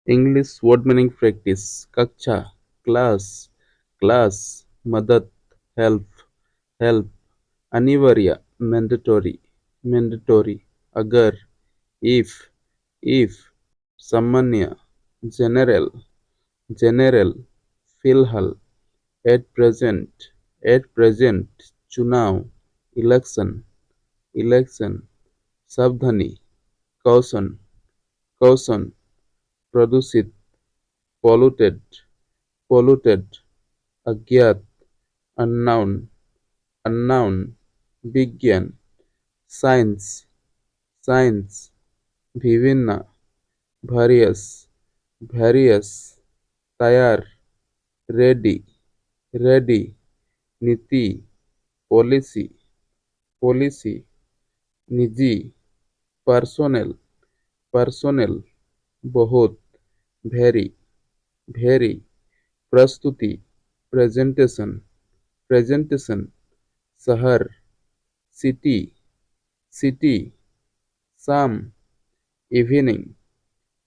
English word meaning practice. Kaksha, class, class, madad, help, help, anivarya, mandatory, mandatory, agar, if, samanya, general, general, filhal, at present, chunav, election, election, sabdhani, caution, caution, pradusit, polluted, polluted, अज्ञात, unknown, unknown, विज्ञान, science, science, विभिन्न, various, various, तैयार, ready, ready, नीति, policy, policy, निजी, personnel, personnel, बहुत, very, very, प्रस्तुति, presentation, presentation, शहर, city, city, शाम, evening,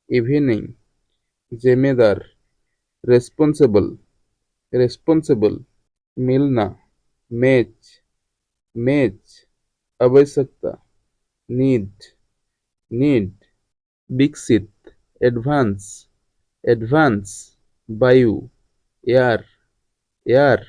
evening, जिम्मेदार, responsible, responsible, मिलना, मैच, मैच, आवश्यकता, need, need, विकसित, advance, advance, वायु, air, air,